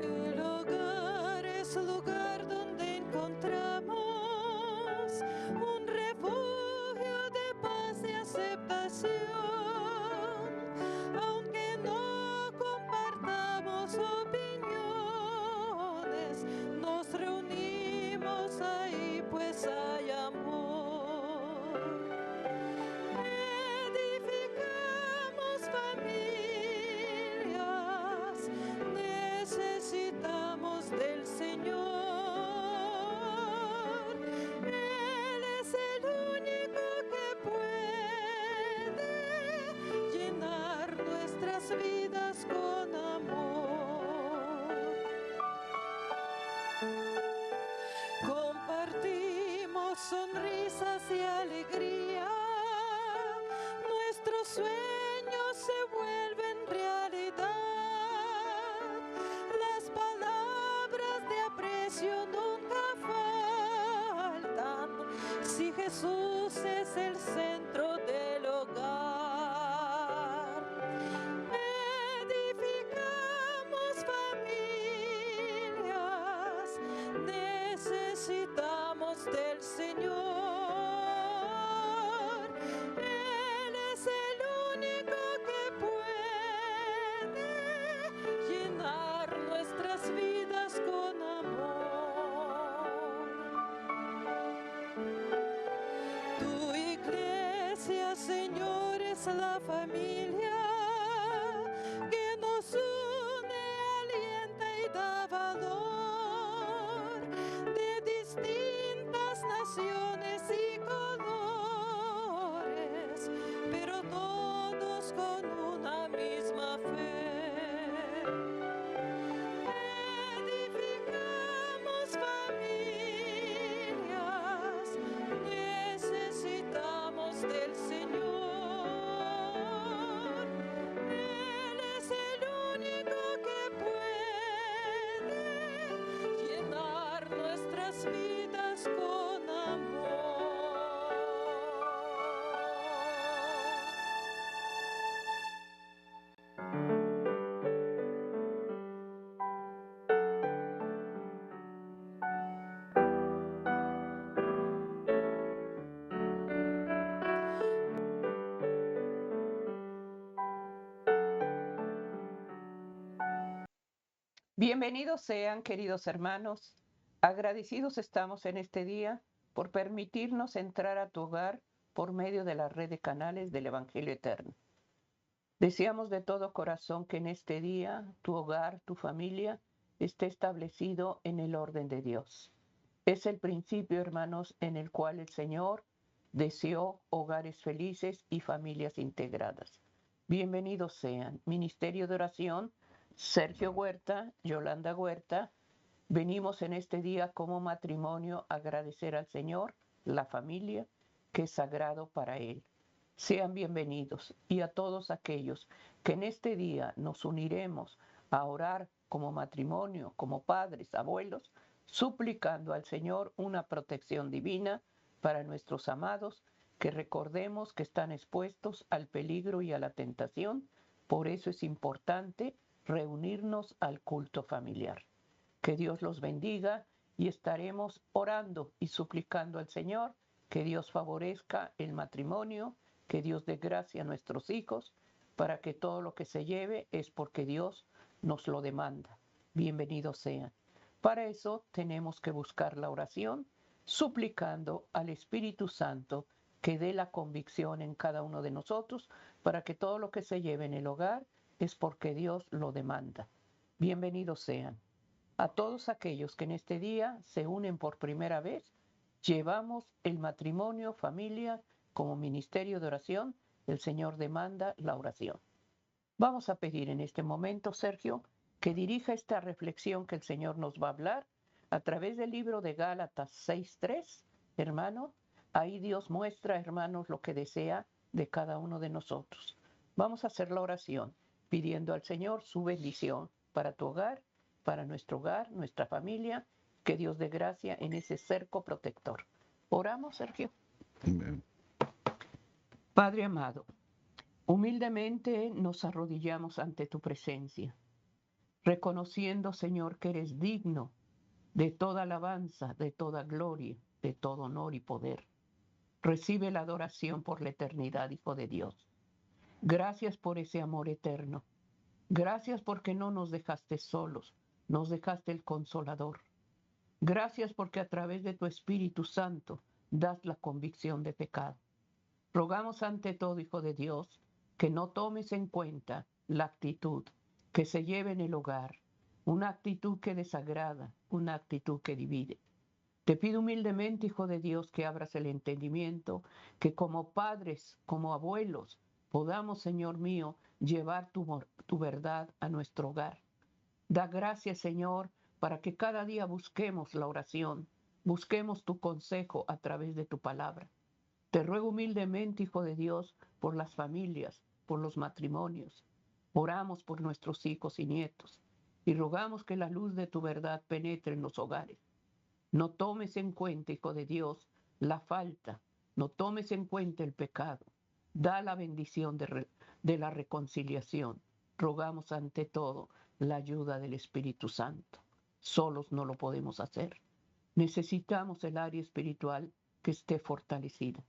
El hogar es lugar donde encontramos un refugio de paz y aceptación. Aunque no compartamos opiniones, nos reunimos ahí pues hay amor. Edificamos familias, necesitamos del Señor. Él es el único que puede llenar nuestras vidas con amor. Compartimos sonrisas y alegría, nuestros sueños se vuelven realidad, las palabras de aprecio nunca faltan, si Jesús es el centro del hogar. Edificamos familias, necesitamos del Señor. Él es el único que puede llenar nuestras vidas con amor. Tu iglesia, Señor, es la familia que nos une, alienta y da valor, de distintas naciones y colores, pero todos con una misma fe. Edificamos familias, necesitamos del Señor. Él es el único que puede llenar nuestras vidas con amor. Bienvenidos sean, queridos hermanos. Agradecidos estamos en este día por permitirnos entrar a tu hogar por medio de la red de canales del Evangelio Eterno. Deseamos de todo corazón que en este día tu hogar, tu familia, esté establecido en el orden de Dios. Es el principio, hermanos, en el cual el Señor deseó hogares felices y familias integradas. Bienvenidos sean. Ministerio de Oración, Sergio Huerta, Yolanda Huerta. Venimos en este día como matrimonio a agradecer al Señor, la familia, que es sagrado para Él. Sean bienvenidos, y a todos aquellos que en este día nos uniremos a orar como matrimonio, como padres, abuelos, suplicando al Señor una protección divina para nuestros amados, que recordemos que están expuestos al peligro y a la tentación. Por eso es importante reunirnos al culto familiar. Que Dios los bendiga, y estaremos orando y suplicando al Señor que Dios favorezca el matrimonio, que Dios dé gracia a nuestros hijos, para que todo lo que se lleve es porque Dios nos lo demanda. Bienvenidos sean. Para eso tenemos que buscar la oración, suplicando al Espíritu Santo que dé la convicción en cada uno de nosotros, para que todo lo que se lleve en el hogar es porque Dios lo demanda. Bienvenidos sean. A todos aquellos que en este día se unen por primera vez, llevamos el matrimonio, familia, como ministerio de oración. El Señor demanda la oración. Vamos a pedir en este momento, Sergio, que dirija esta reflexión que el Señor nos va a hablar a través del libro de Gálatas 6:3, hermano. Ahí Dios muestra, hermanos, lo que desea de cada uno de nosotros. Vamos a hacer la oración pidiendo al Señor su bendición para tu hogar, para nuestro hogar, nuestra familia, que Dios dé gracia en ese cerco protector. Oramos, Sergio. Amén. Padre amado, humildemente nos arrodillamos ante tu presencia, reconociendo, Señor, que eres digno de toda alabanza, de toda gloria, de todo honor y poder. Recibe la adoración por la eternidad, Hijo de Dios. Gracias por ese amor eterno. Gracias porque no nos dejaste solos, nos dejaste el Consolador. Gracias porque a través de tu Espíritu Santo das la convicción de pecado. Rogamos ante todo, Hijo de Dios, que no tomes en cuenta la actitud que se lleve en el hogar, una actitud que desagrada, una actitud que divide. Te pido humildemente, Hijo de Dios, que abras el entendimiento, que como padres, como abuelos, podamos, Señor mío, llevar tu verdad a nuestro hogar. Da gracias, Señor, para que cada día busquemos la oración, busquemos tu consejo a través de tu palabra. Te ruego humildemente, Hijo de Dios, por las familias, por los matrimonios. Oramos por nuestros hijos y nietos y rogamos que la luz de tu verdad penetre en los hogares. No tomes en cuenta, Hijo de Dios, la falta, no tomes en cuenta el pecado. Da la bendición de la reconciliación. Rogamos ante todo la ayuda del Espíritu Santo. Solos no lo podemos hacer. Necesitamos el área espiritual que esté fortalecida.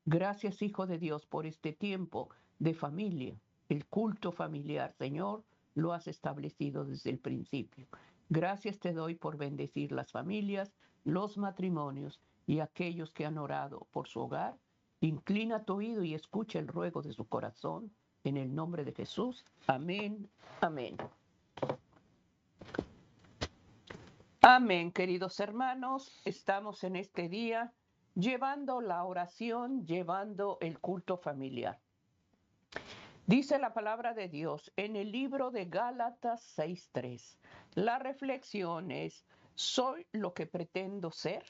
Gracias, Hijo de Dios, por este tiempo de familia. El culto familiar, Señor, lo has establecido desde el principio. Gracias te doy por bendecir las familias, los matrimonios y aquellos que han orado por su hogar. Inclina tu oído y escucha el ruego de su corazón. En el nombre de Jesús. Amén. Amén. Amén, queridos hermanos. Estamos en este día llevando la oración, llevando el culto familiar. Dice la palabra de Dios en el libro de Gálatas 6:3. La reflexión es: ¿soy lo que pretendo ser?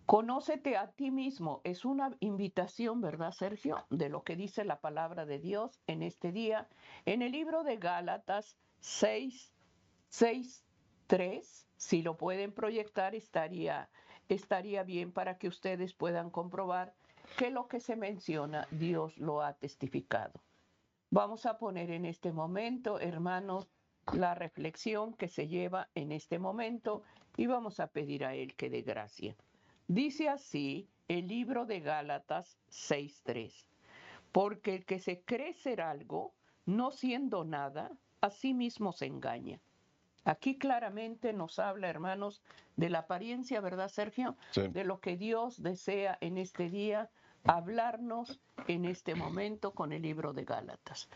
Conócete a ti mismo. Es una invitación, ¿verdad, Sergio? De lo que dice la palabra de Dios en este día. En el libro de Gálatas 6:3, si lo pueden proyectar, estaría bien para que ustedes puedan comprobar que lo que se menciona, Dios lo ha testificado. Vamos a poner en este momento, hermanos, la reflexión que se lleva en este momento y vamos a pedir a Él que dé gracia. Dice así el libro de Gálatas 6:3. Porque el que se cree ser algo, no siendo nada, a sí mismo se engaña. Aquí claramente nos habla, hermanos, de la apariencia, ¿verdad, Sergio? Sí. De lo que Dios desea en este día hablarnos en este momento con el libro de Gálatas.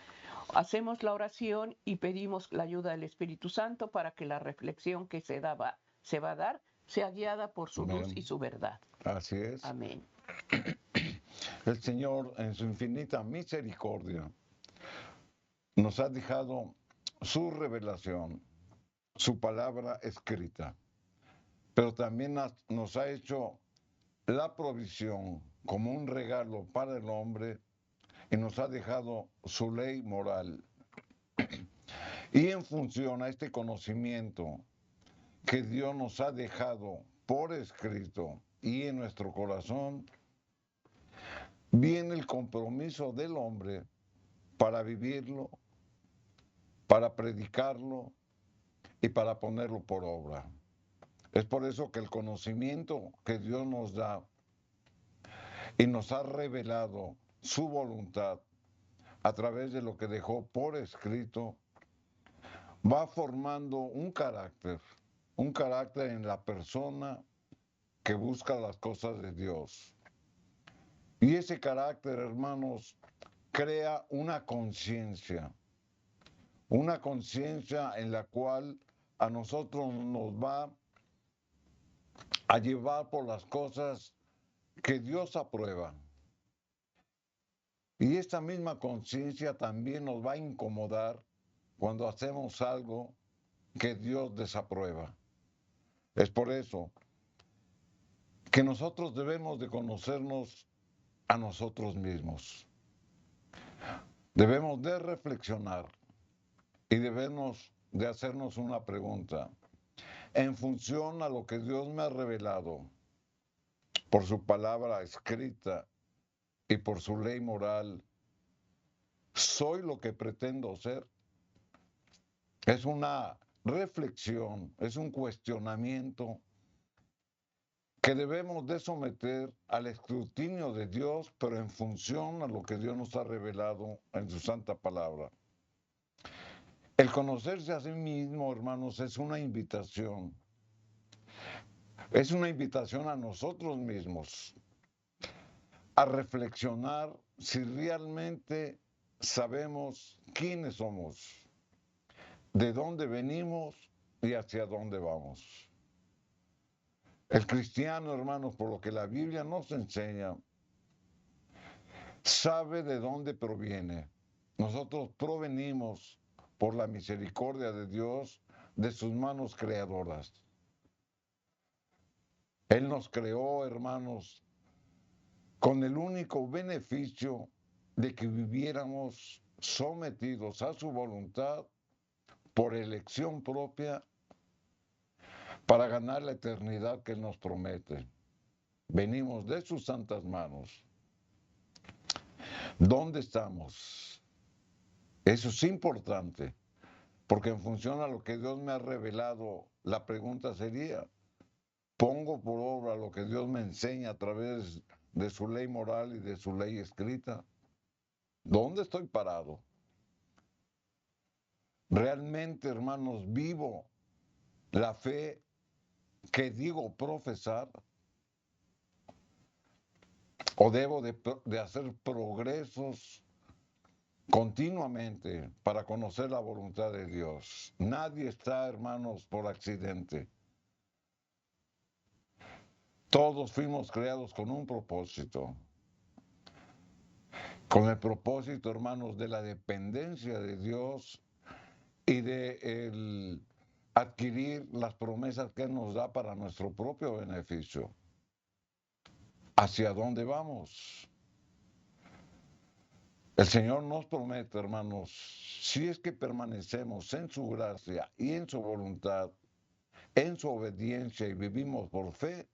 Hacemos la oración y pedimos la ayuda del Espíritu Santo para que la reflexión que se va a dar sea guiada por su luz y su verdad. Así es. Amén. El Señor, en su infinita misericordia, nos ha dejado su revelación, su palabra escrita, pero también nos ha hecho la provisión como un regalo para el hombre y nos ha dejado su ley moral. Y en función a este conocimiento que Dios nos ha dejado por escrito y en nuestro corazón, viene el compromiso del hombre para vivirlo, para predicarlo y para ponerlo por obra. Es por eso que el conocimiento que Dios nos da y nos ha revelado su voluntad a través de lo que dejó por escrito, va formando un carácter en la persona que busca las cosas de Dios. Y ese carácter, hermanos, crea una conciencia en la cual a nosotros nos va a llevar por las cosas que Dios aprueba. Y esta misma conciencia también nos va a incomodar cuando hacemos algo que Dios desaprueba. Es por eso que nosotros debemos de conocernos a nosotros mismos. Debemos de reflexionar y debemos de hacernos una pregunta. En función a lo que Dios me ha revelado por su palabra escrita y por su ley moral, ¿soy lo que pretendo ser? Es una reflexión, es un cuestionamiento que debemos de someter al escrutinio de Dios, pero en función a lo que Dios nos ha revelado en su santa palabra. El conocerse a sí mismo, hermanos, es una invitación. Es una invitación a nosotros mismos a reflexionar si realmente sabemos quiénes somos, de dónde venimos y hacia dónde vamos. El cristiano, hermanos, por lo que la Biblia nos enseña, sabe de dónde proviene. Nosotros provenimos por la misericordia de Dios de sus manos creadoras. Él nos creó, hermanos, con el único beneficio de que viviéramos sometidos a su voluntad por elección propia para ganar la eternidad que Él nos promete. Venimos de sus santas manos. ¿Dónde estamos? Eso es importante, porque en función a lo que Dios me ha revelado, la pregunta sería, ¿pongo por obra lo que Dios me enseña a través de su ley moral y de su ley escrita? ¿Dónde estoy parado? ¿Realmente, hermanos, vivo la fe que digo profesar? ¿O debo de hacer progresos continuamente para conocer la voluntad de Dios? Nadie está, hermanos, por accidente. Todos fuimos creados con un propósito. Con el propósito, hermanos, de la dependencia de Dios y de adquirir las promesas que Él nos da para nuestro propio beneficio. ¿Hacia dónde vamos? El Señor nos promete, hermanos, si es que permanecemos en su gracia y en su voluntad, en su obediencia y vivimos por fe,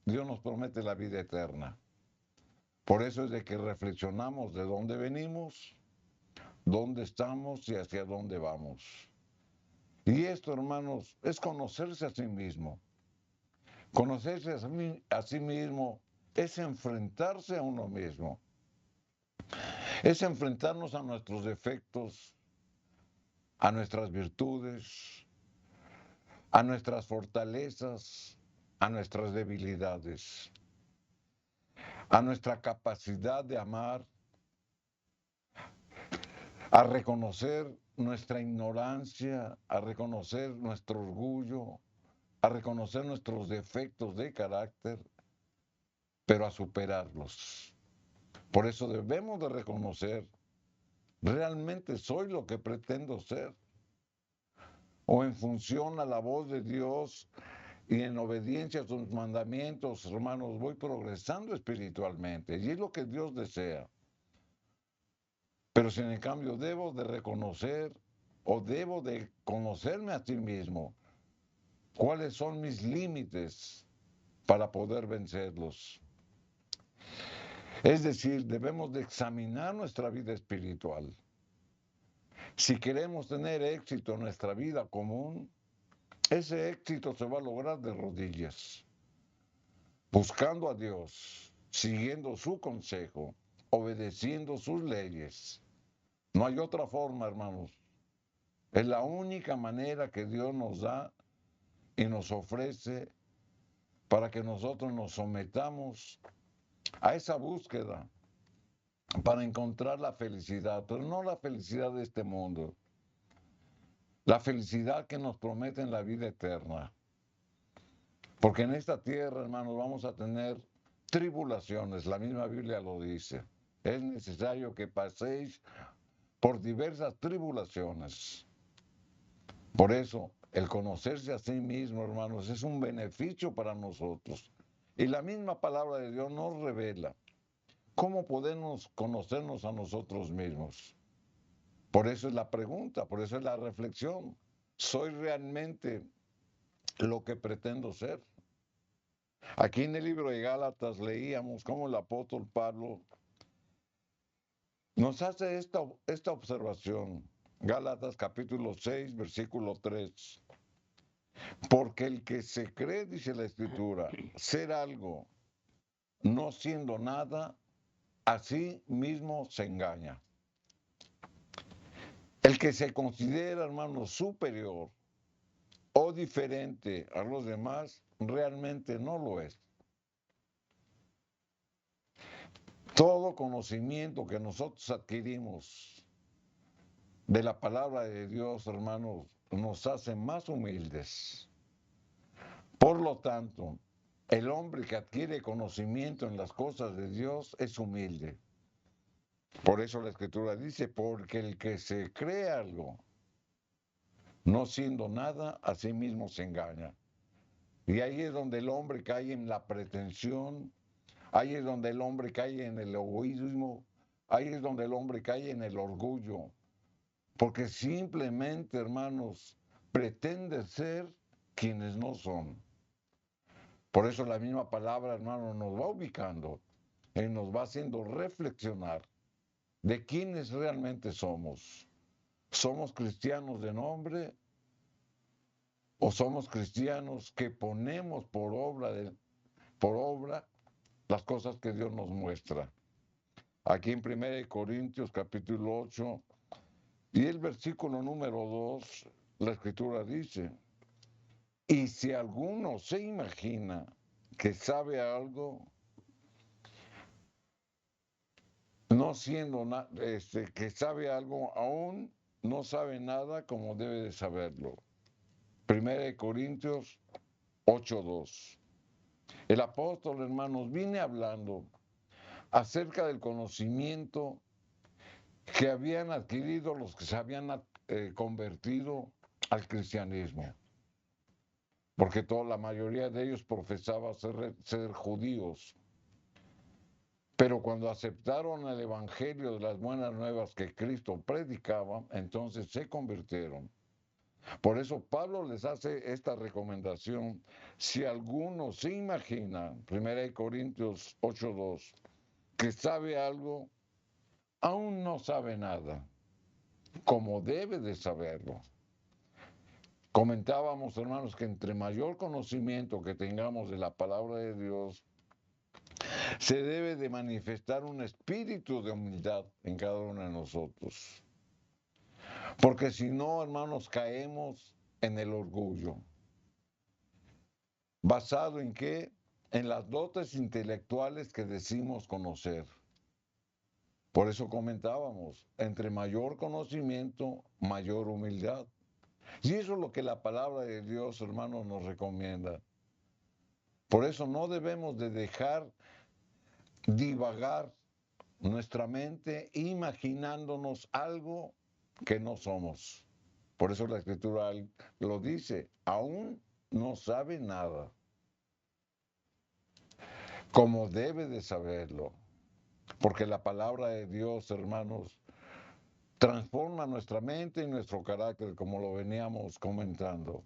Dios nos promete la vida eterna. Por eso es de que reflexionamos de dónde venimos, dónde estamos y hacia dónde vamos. Y esto, hermanos, es conocerse a sí mismo. Conocerse a sí mismo es enfrentarse a uno mismo. Es enfrentarnos a nuestros defectos, a nuestras virtudes, a nuestras fortalezas, a nuestras debilidades, a nuestra capacidad de amar, a reconocer nuestra ignorancia, a reconocer nuestro orgullo, a reconocer nuestros defectos de carácter, pero a superarlos. Por eso debemos de reconocer, ¿realmente soy lo que pretendo ser? ¿O en función a la voz de Dios y en obediencia a sus mandamientos, hermanos, voy progresando espiritualmente? Y es lo que Dios desea. Pero si en cambio debo de reconocer o debo de conocerme a sí mismo, ¿cuáles son mis límites para poder vencerlos? Es decir, debemos de examinar nuestra vida espiritual. Si queremos tener éxito en nuestra vida común, ese éxito se va a lograr de rodillas, buscando a Dios, siguiendo su consejo, obedeciendo sus leyes. No hay otra forma, hermanos. Es la única manera que Dios nos da y nos ofrece para que nosotros nos sometamos a esa búsqueda para encontrar la felicidad, pero no la felicidad de este mundo, la felicidad que nos promete en la vida eterna. Porque en esta tierra, hermanos, vamos a tener tribulaciones, la misma Biblia lo dice. Es necesario que paséis por diversas tribulaciones. Por eso, el conocerse a sí mismo, hermanos, es un beneficio para nosotros. Y la misma palabra de Dios nos revela cómo podemos conocernos a nosotros mismos. Por eso es la pregunta, por eso es la reflexión. ¿Soy realmente lo que pretendo ser? Aquí en el libro de Gálatas leíamos cómo el apóstol Pablo nos hace esta observación. Gálatas capítulo 6, versículo 3. Porque el que se cree, dice la Escritura, ser algo, no siendo nada, a sí mismo se engaña. El que se considera, hermano, superior o diferente a los demás, realmente no lo es. Todo conocimiento que nosotros adquirimos de la palabra de Dios, hermanos, nos hace más humildes. Por lo tanto, el hombre que adquiere conocimiento en las cosas de Dios es humilde. Por eso la Escritura dice, porque el que se cree algo, no siendo nada, a sí mismo se engaña. Y ahí es donde el hombre cae en la pretensión, ahí es donde el hombre cae en el egoísmo, ahí es donde el hombre cae en el orgullo, porque simplemente, hermanos, pretende ser quienes no son. Por eso la misma palabra, hermano, nos va ubicando y nos va haciendo reflexionar de quiénes realmente somos. ¿Somos cristianos de nombre o somos cristianos que ponemos por obra las cosas que Dios nos muestra? Aquí en 1 Corintios capítulo 8 y el versículo número 2, la Escritura dice, y si alguno se imagina que sabe algo, no siendo que sabe algo, aún no sabe nada como debe de saberlo. 1 Corintios 8:2. El apóstol, hermanos, viene hablando acerca del conocimiento que habían adquirido los que se habían convertido al cristianismo. Porque la mayoría de ellos profesaba ser judíos. Pero cuando aceptaron el evangelio de las buenas nuevas que Cristo predicaba, entonces se convirtieron. Por eso Pablo les hace esta recomendación. Si alguno se imagina, 1 Corintios 8:2, que sabe algo, aún no sabe nada, como debe de saberlo. Comentábamos, hermanos, que entre mayor conocimiento que tengamos de la palabra de Dios, se debe de manifestar un espíritu de humildad en cada uno de nosotros. Porque si no, hermanos, caemos en el orgullo. ¿Basado en qué? En las dotes intelectuales que decimos conocer. Por eso comentábamos, entre mayor conocimiento, mayor humildad. Y eso es lo que la palabra de Dios, hermanos, nos recomienda. Por eso no debemos de dejar divagar nuestra mente imaginándonos algo que no somos. Por eso la Escritura lo dice, aún no sabe nada, como debe de saberlo. Porque la palabra de Dios, hermanos, transforma nuestra mente y nuestro carácter, como lo veníamos comentando.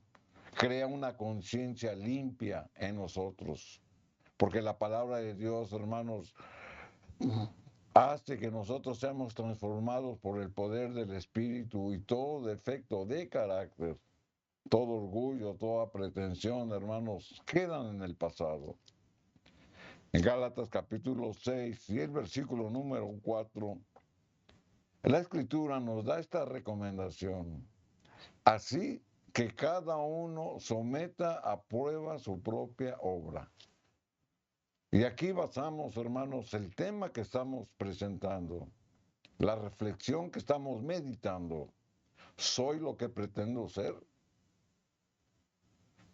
Crea una conciencia limpia en nosotros. Porque la palabra de Dios, hermanos, hace que nosotros seamos transformados por el poder del Espíritu y todo defecto de carácter, todo orgullo, toda pretensión, hermanos, quedan en el pasado. En Gálatas capítulo 6 y el versículo número 4, la Escritura nos da esta recomendación. Así que cada uno someta a prueba su propia obra. Y aquí basamos, hermanos, el tema que estamos presentando, la reflexión que estamos meditando. ¿Soy lo que pretendo ser?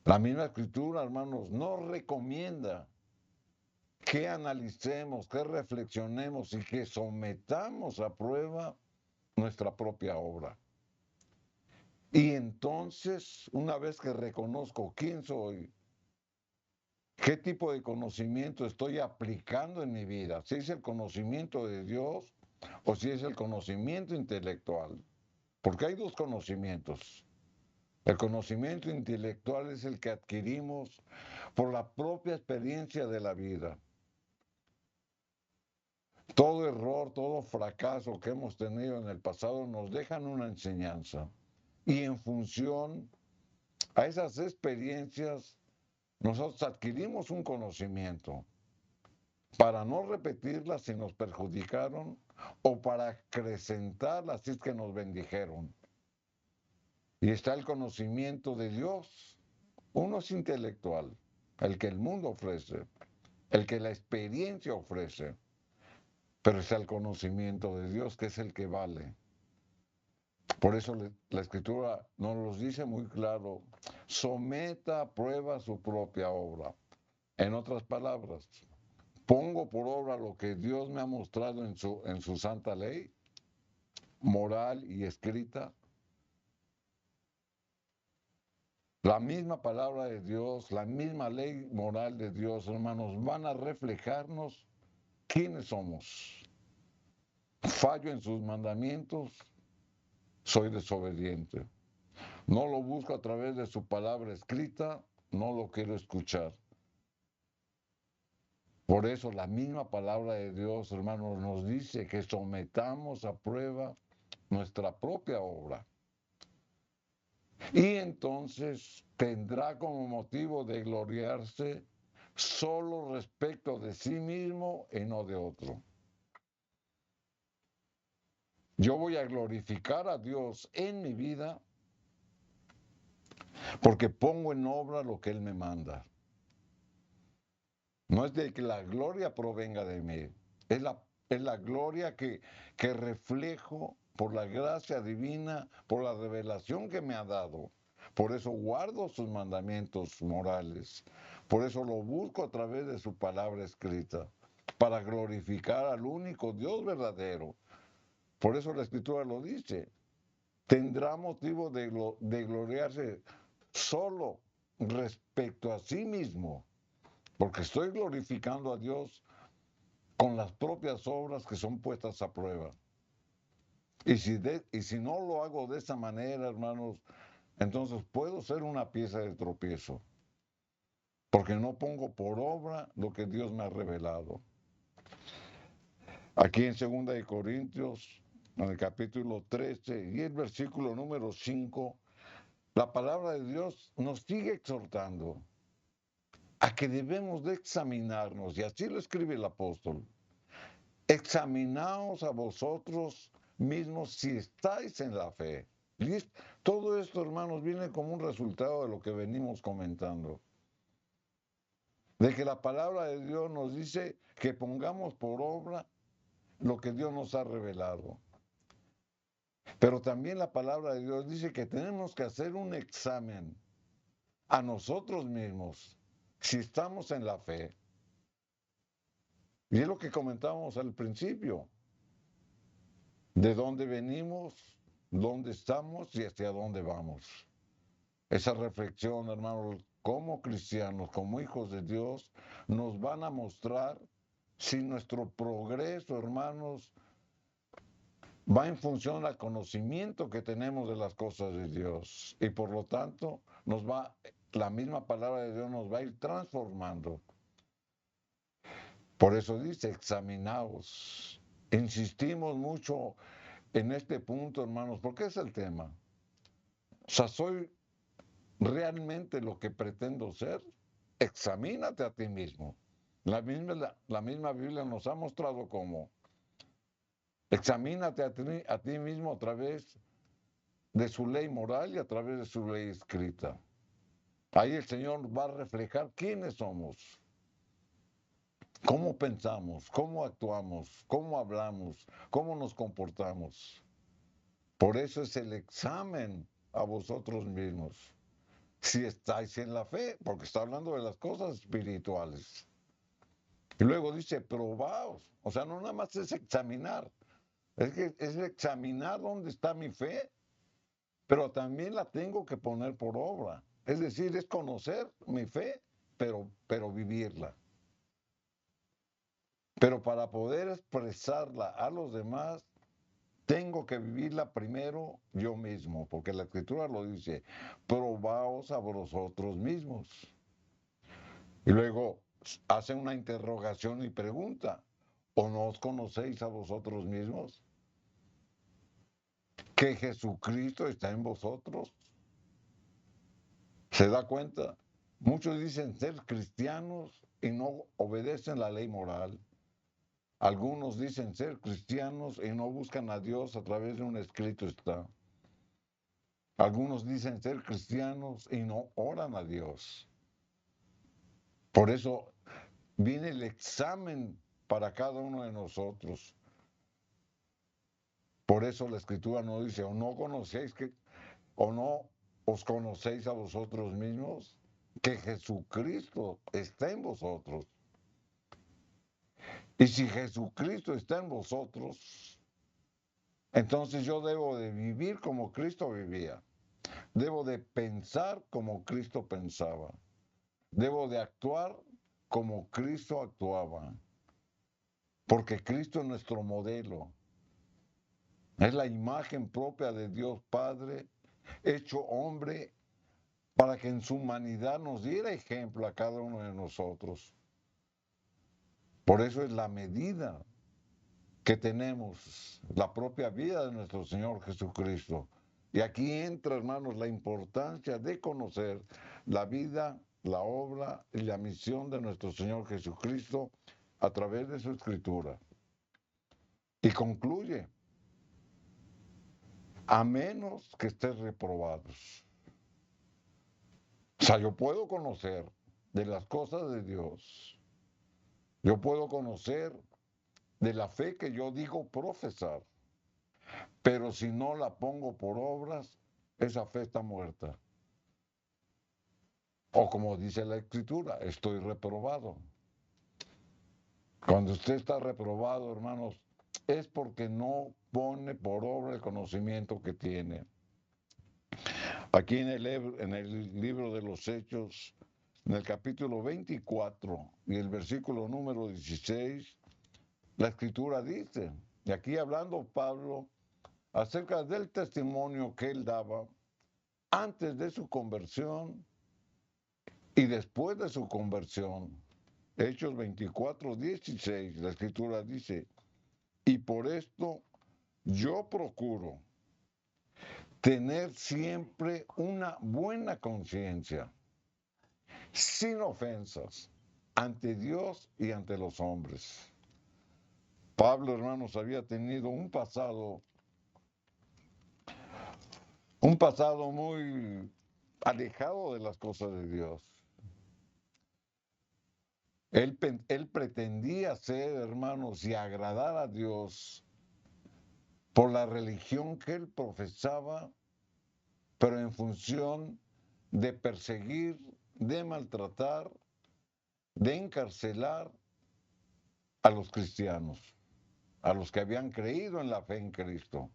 La misma Escritura, hermanos, nos recomienda que analicemos, que reflexionemos y que sometamos a prueba nuestra propia obra. Y entonces, una vez que reconozco quién soy, qué tipo de conocimiento estoy aplicando en mi vida, si es el conocimiento de Dios o si es el conocimiento intelectual, porque hay dos conocimientos. El conocimiento intelectual es el que adquirimos por la propia experiencia de la vida. Todo error, todo fracaso que hemos tenido en el pasado nos dejan una enseñanza. Y en función a esas experiencias, nosotros adquirimos un conocimiento para no repetirlas si nos perjudicaron o para acrecentarlas si es que nos bendijeron. Y está el conocimiento de Dios. Uno es intelectual, el que el mundo ofrece, el que la experiencia ofrece, pero está el conocimiento de Dios, que es el que vale. Por eso la Escritura nos los dice muy claro: someta a prueba su propia obra. En otras palabras, pongo por obra lo que Dios me ha mostrado en su santa ley, moral y escrita. La misma palabra de Dios, la misma ley moral de Dios, hermanos, van a reflejarnos quiénes somos. Fallo en sus mandamientos, soy desobediente. No lo busco a través de su palabra escrita, no lo quiero escuchar. Por eso la misma palabra de Dios, hermanos, nos dice que sometamos a prueba nuestra propia obra. Y entonces tendrá como motivo de gloriarse solo respecto de sí mismo y no de otro. Yo voy a glorificar a Dios en mi vida porque pongo en obra lo que Él me manda. No es de que la gloria provenga de mí, es la gloria que reflejo por la gracia divina, por la revelación que me ha dado. Por eso guardo sus mandamientos morales. Por eso lo busco a través de su palabra escrita, para glorificar al único Dios verdadero. Por eso la Escritura lo dice. Tendrá motivo de gloriarse solo respecto a sí mismo, porque estoy glorificando a Dios con las propias obras que son puestas a prueba. Y si no lo hago de esa manera, hermanos, entonces puedo ser una pieza de tropiezo, porque no pongo por obra lo que Dios me ha revelado. Aquí en 2 Corintios, en el capítulo 13 y el versículo número 5, la palabra de Dios nos sigue exhortando a que debemos de examinarnos, y así lo escribe el apóstol. Examinaos a vosotros mismos si estáis en la fe. Todo esto, hermanos, viene como un resultado de lo que venimos comentando. De que la palabra de Dios nos dice que pongamos por obra lo que Dios nos ha revelado. Pero también la palabra de Dios dice que tenemos que hacer un examen a nosotros mismos si estamos en la fe. Y es lo que comentábamos al principio. ¿De dónde venimos? ¿Dónde estamos y hacia dónde vamos? Esa reflexión, hermanos, como cristianos, como hijos de Dios, nos van a mostrar si nuestro progreso, hermanos, va en función al conocimiento que tenemos de las cosas de Dios. Y por lo tanto, la misma palabra de Dios nos va a ir transformando. Por eso dice, examinaos. Insistimos mucho en este punto, hermanos, porque es el tema. O sea, ¿soy realmente lo que pretendo ser? Examínate a ti mismo. La misma Biblia nos ha mostrado cómo. Examínate a ti mismo a través de su ley moral y a través de su ley escrita. Ahí el Señor va a reflejar quiénes somos, cómo pensamos, cómo actuamos, cómo hablamos, cómo nos comportamos. Por eso es el examen a vosotros mismos. Si estáis en la fe, porque está hablando de las cosas espirituales. Y luego dice, probaos. O sea, no nada más es examinar. Es examinar dónde está mi fe, pero también la tengo que poner por obra. Es decir, es conocer mi fe, pero vivirla. Pero para poder expresarla a los demás, tengo que vivirla primero yo mismo, porque la Escritura lo dice, probaos a vosotros mismos. Y luego hace una interrogación y pregunta, ¿o no os conocéis a vosotros mismos? ¿Que Jesucristo está en vosotros? ¿Se da cuenta? Muchos dicen ser cristianos y no obedecen la ley moral. Algunos dicen ser cristianos y no buscan a Dios a través de un escrito está. Algunos dicen ser cristianos y no oran a Dios. Por eso viene el examen para cada uno de nosotros. Por eso la Escritura nos dice, o no os conocéis a vosotros mismos, que Jesucristo está en vosotros. Y si Jesucristo está en vosotros, entonces yo debo de vivir como Cristo vivía. Debo de pensar como Cristo pensaba. Debo de actuar como Cristo actuaba. Porque Cristo es nuestro modelo. Es la imagen propia de Dios Padre, hecho hombre, para que en su humanidad nos diera ejemplo a cada uno de nosotros. Por eso es la medida que tenemos, la propia vida de nuestro Señor Jesucristo. Y aquí entra, hermanos, la importancia de conocer la vida, la obra y la misión de nuestro Señor Jesucristo a través de su Escritura. Y concluye, a menos que estés reprobados. O sea, yo puedo conocer de las cosas de Dios. Yo puedo conocer de la fe que yo digo profesar. Pero si no la pongo por obras, esa fe está muerta. O como dice la Escritura, estoy reprobado. Cuando usted está reprobado, hermanos, es porque no pone por obra el conocimiento que tiene. Aquí en el libro de los Hechos, en el capítulo 24 y el versículo número 16, la Escritura dice, y aquí hablando Pablo acerca del testimonio que él daba antes de su conversión y después de su conversión. Hechos 24, 16, la Escritura dice, y por esto yo procuro tener siempre una buena conciencia, sin ofensas, ante Dios y ante los hombres. Pablo, hermanos, había tenido un pasado muy alejado de las cosas de Dios. Él pretendía ser, hermanos, y agradar a Dios por la religión que él profesaba, pero en función de perseguir, de maltratar, de encarcelar a los cristianos, a los que habían creído en la fe en Cristo.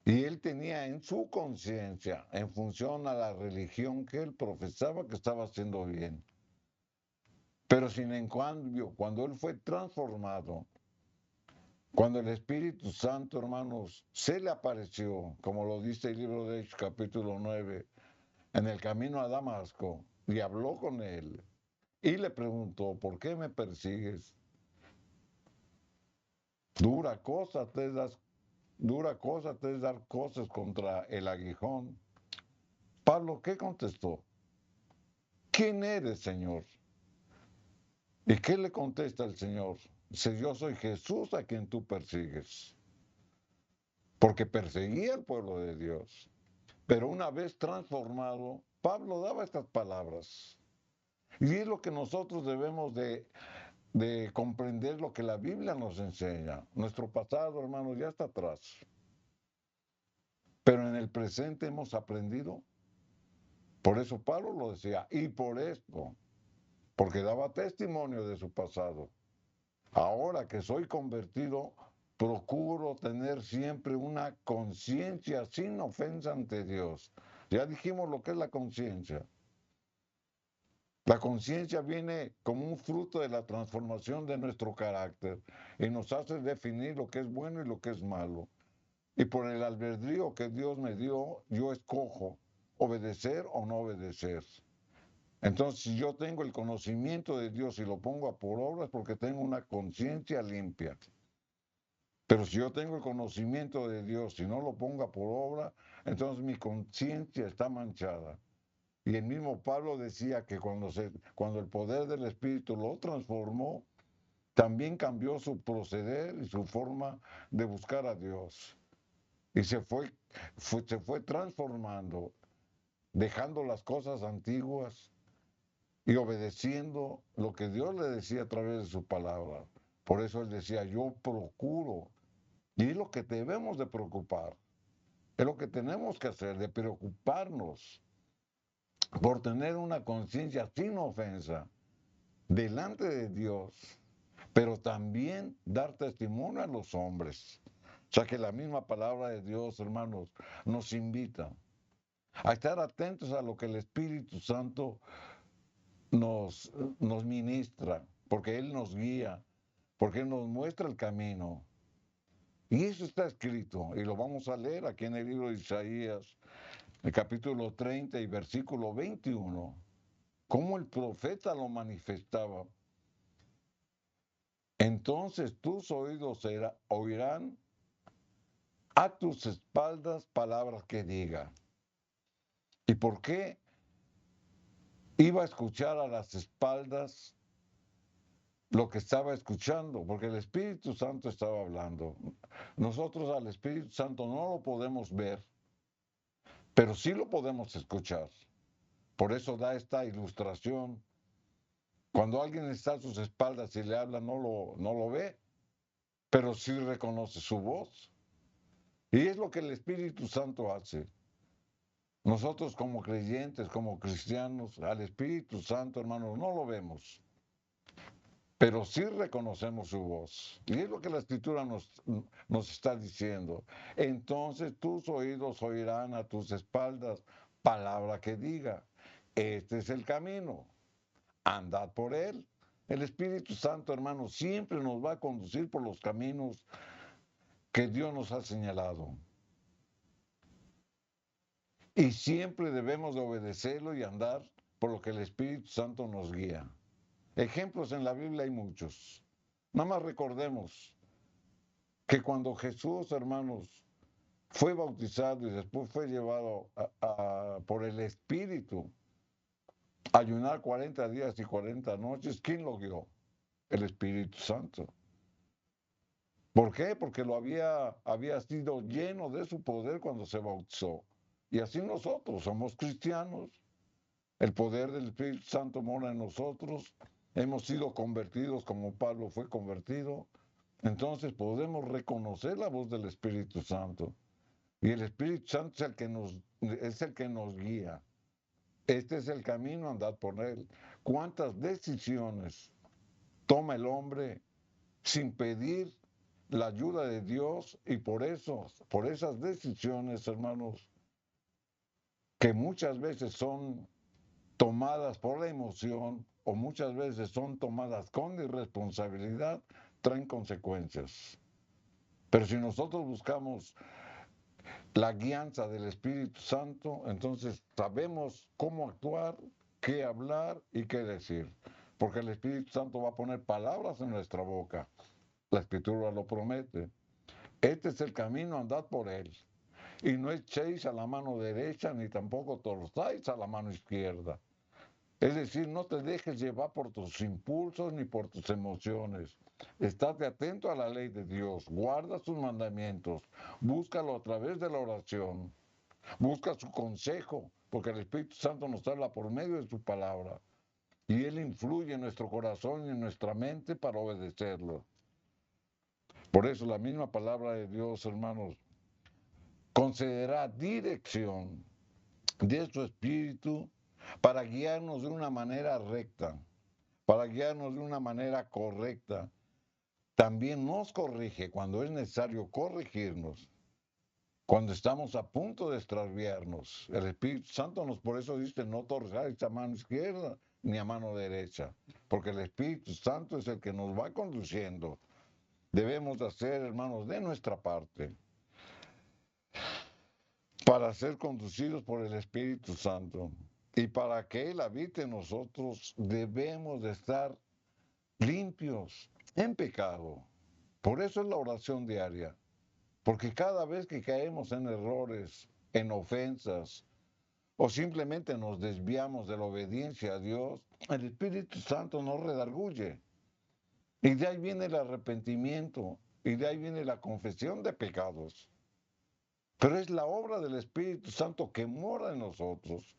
Y él tenía en su conciencia, en función a la religión que él profesaba, que estaba haciendo bien. Pero sin en cambio, cuando él fue transformado, cuando el Espíritu Santo, hermanos, se le apareció, como lo dice el libro de Hechos, capítulo 9, en el camino a Damasco, y habló con él, y le preguntó, ¿por qué me persigues? Dura cosa te es dar cosas contra el aguijón. Pablo, ¿qué contestó? ¿Quién eres, Señor? ¿Y qué le contesta el Señor? Si yo soy Jesús a quien tú persigues. Porque perseguía al pueblo de Dios. Pero una vez transformado, Pablo daba estas palabras. Y es lo que nosotros debemos de comprender, lo que la Biblia nos enseña. Nuestro pasado, hermanos, ya está atrás. Pero en el presente hemos aprendido. Por eso Pablo lo decía. Y por esto, porque daba testimonio de su pasado. Ahora que soy convertido, procuro tener siempre una conciencia sin ofensa ante Dios. Ya dijimos lo que es la conciencia. La conciencia viene como un fruto de la transformación de nuestro carácter y nos hace definir lo que es bueno y lo que es malo. Y por el albedrío que Dios me dio, yo escojo obedecer o no obedecer. Entonces, si yo tengo el conocimiento de Dios y lo pongo por obra es porque tengo una conciencia limpia. Pero si yo tengo el conocimiento de Dios y no lo pongo por obra, entonces mi conciencia está manchada. Y el mismo Pablo decía que cuando el poder del Espíritu lo transformó, también cambió su proceder y su forma de buscar a Dios. Y se fue transformando, dejando las cosas antiguas y obedeciendo lo que Dios le decía a través de su palabra. Por eso él decía, yo procuro. Y es lo que debemos de preocupar. Es lo que tenemos que hacer, de preocuparnos por tener una conciencia sin ofensa delante de Dios, pero también dar testimonio a los hombres. O sea que la misma palabra de Dios, hermanos, nos invita a estar atentos a lo que el Espíritu Santo nos ministra, porque Él nos guía, porque Él nos muestra el camino. Y eso está escrito, y lo vamos a leer aquí en el libro de Isaías, el capítulo 30 y versículo 21, cómo el profeta lo manifestaba. Entonces tus oídos oirán a tus espaldas palabras que diga. ¿Y por qué iba a escuchar a las espaldas lo que estaba escuchando? Porque el Espíritu Santo estaba hablando. Nosotros al Espíritu Santo no lo podemos ver, pero sí lo podemos escuchar. Por eso da esta ilustración. Cuando alguien está a sus espaldas y le habla, no lo ve, pero sí reconoce su voz. Y es lo que el Espíritu Santo hace. Nosotros como creyentes, como cristianos, al Espíritu Santo, hermanos, no lo vemos, pero sí reconocemos su voz. Y es lo que la Escritura nos está diciendo. Entonces tus oídos oirán a tus espaldas palabra que diga, este es el camino, andad por él. El Espíritu Santo, hermanos, siempre nos va a conducir por los caminos que Dios nos ha señalado. Y siempre debemos de obedecerlo y andar por lo que el Espíritu Santo nos guía. Ejemplos en la Biblia hay muchos. Nada más recordemos que cuando Jesús, hermanos, fue bautizado y después fue llevado por el Espíritu a ayunar 40 días y 40 noches, ¿quién lo guió? El Espíritu Santo. ¿Por qué? Porque había sido lleno de su poder cuando se bautizó. Y así nosotros somos cristianos. El poder del Espíritu Santo mora en nosotros. Hemos sido convertidos como Pablo fue convertido. Entonces podemos reconocer la voz del Espíritu Santo. Y el Espíritu Santo es el que nos guía. Este es el camino, andad por él. ¿Cuántas decisiones toma el hombre sin pedir la ayuda de Dios? Y por esas decisiones, hermanos, que muchas veces son tomadas por la emoción o muchas veces son tomadas con irresponsabilidad, traen consecuencias. Pero si nosotros buscamos la guianza del Espíritu Santo, entonces sabemos cómo actuar, qué hablar y qué decir. Porque el Espíritu Santo va a poner palabras en nuestra boca. La Escritura lo promete. Este es el camino, andad por él. Y no echéis a la mano derecha ni tampoco torzáis a la mano izquierda. Es decir, no te dejes llevar por tus impulsos ni por tus emociones. Estate atento a la ley de Dios, guarda sus mandamientos, búscalo a través de la oración, busca su consejo, porque el Espíritu Santo nos habla por medio de su palabra y Él influye en nuestro corazón y en nuestra mente para obedecerlo. Por eso la misma palabra de Dios, hermanos, concederá dirección de su Espíritu para guiarnos de una manera recta, para guiarnos de una manera correcta. También nos corrige cuando es necesario corregirnos, cuando estamos a punto de extraviarnos. El Espíritu Santo por eso dice, no torzáis a mano izquierda ni a mano derecha, porque el Espíritu Santo es el que nos va conduciendo. Debemos hacer, hermanos, de nuestra parte para ser conducidos por el Espíritu Santo. Y para que Él habite en nosotros, debemos de estar limpios en pecado. Por eso es la oración diaria. Porque cada vez que caemos en errores, en ofensas, o simplemente nos desviamos de la obediencia a Dios, el Espíritu Santo nos redarguye. Y de ahí viene el arrepentimiento, y de ahí viene la confesión de pecados. Pero es la obra del Espíritu Santo que mora en nosotros.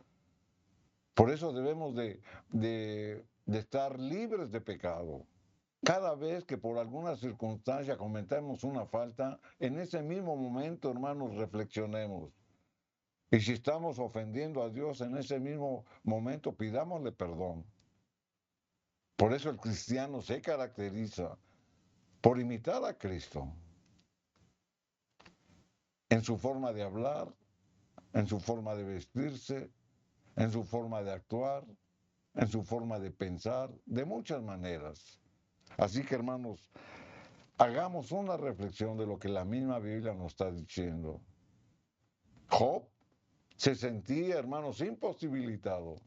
Por eso debemos de estar libres de pecado. Cada vez que por alguna circunstancia cometemos una falta, en ese mismo momento, hermanos, reflexionemos. Y si estamos ofendiendo a Dios en ese mismo momento, pidámosle perdón. Por eso el cristiano se caracteriza por imitar a Cristo en su forma de hablar, en su forma de vestirse, en su forma de actuar, en su forma de pensar, de muchas maneras. Así que, hermanos, hagamos una reflexión de lo que la misma Biblia nos está diciendo. Job se sentía, hermanos, imposibilitado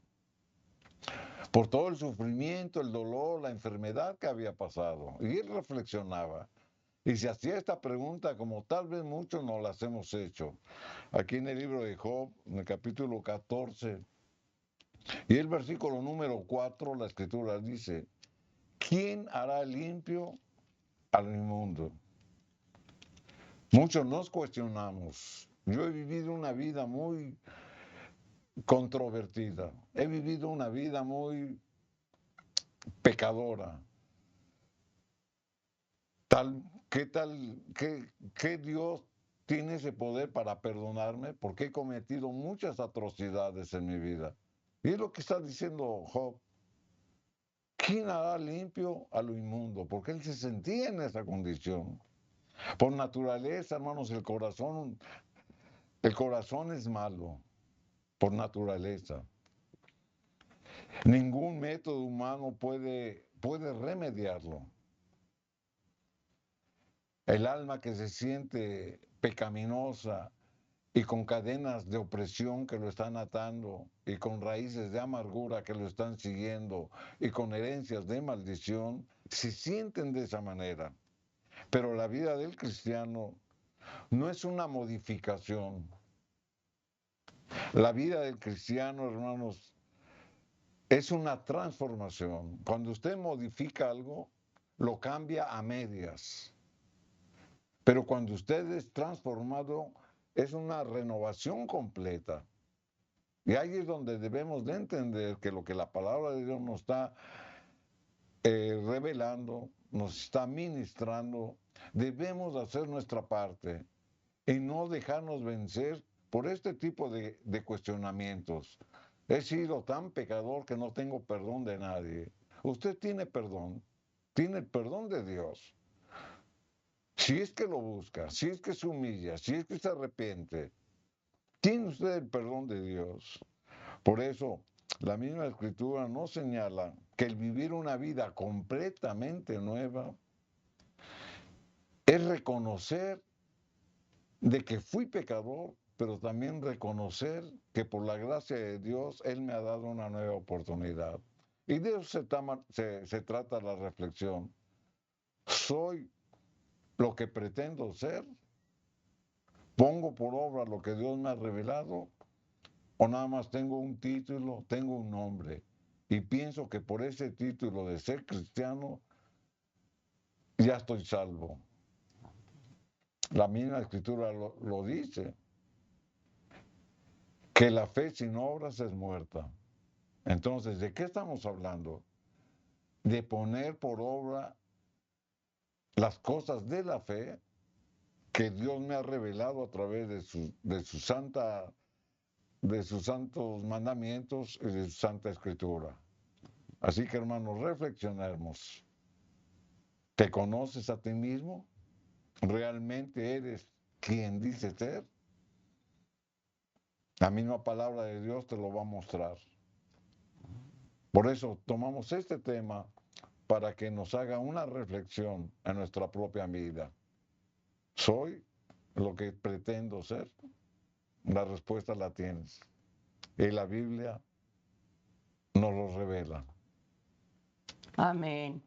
por todo el sufrimiento, el dolor, la enfermedad que había pasado. Y él reflexionaba y se hacía esta pregunta como tal vez muchos nos las hemos hecho. Aquí en el libro de Job, en el capítulo 14, y el versículo número 4, la escritura dice, ¿quién hará limpio al inmundo? Muchos nos cuestionamos. Yo he vivido una vida muy controvertida. He vivido una vida muy pecadora. ¿Qué Dios tiene ese poder para perdonarme? Porque he cometido muchas atrocidades en mi vida. Y es lo que está diciendo Job. ¿Quién hará limpio a lo inmundo? Porque él se sentía en esa condición. Por naturaleza, hermanos, el corazón es malo, por naturaleza. Ningún método humano puede remediarlo. El alma que se siente pecaminosa y con cadenas de opresión que lo están atando y con raíces de amargura que lo están siguiendo y con herencias de maldición, se sienten de esa manera. Pero la vida del cristiano no es una modificación. La vida del cristiano, hermanos, es una transformación. Cuando usted modifica algo, lo cambia a medias. Pero cuando usted es transformado, es una renovación completa. Y ahí es donde debemos de entender que lo que la palabra de Dios nos está revelando, nos está ministrando, debemos hacer nuestra parte y no dejarnos vencer por este tipo de cuestionamientos. He sido tan pecador que no tengo perdón de nadie. Usted tiene el perdón de Dios. Si es que lo busca, si es que se humilla, si es que se arrepiente, tiene usted el perdón de Dios. Por eso, la misma Escritura nos señala que el vivir una vida completamente nueva es reconocer de que fui pecador, pero también reconocer que por la gracia de Dios Él me ha dado una nueva oportunidad. Y de eso se trata la reflexión. ¿Soy lo que pretendo ser? ¿Pongo por obra lo que Dios me ha revelado? ¿O nada más tengo un título, tengo un nombre? Y pienso que por ese título de ser cristiano ya estoy salvo. La misma Escritura lo dice, que la fe sin obras es muerta. Entonces, ¿de qué estamos hablando? De poner por obra las cosas de la fe que Dios me ha revelado a través de sus santos mandamientos y de su santa escritura. Así que, hermanos, reflexionemos. ¿Te conoces a ti mismo? ¿Realmente eres quien dice ser? La misma palabra de Dios te lo va a mostrar. Por eso tomamos este tema para que nos haga una reflexión en nuestra propia vida. ¿Soy lo que pretendo ser? La respuesta la tienes. Y la Biblia nos lo revela. Amén.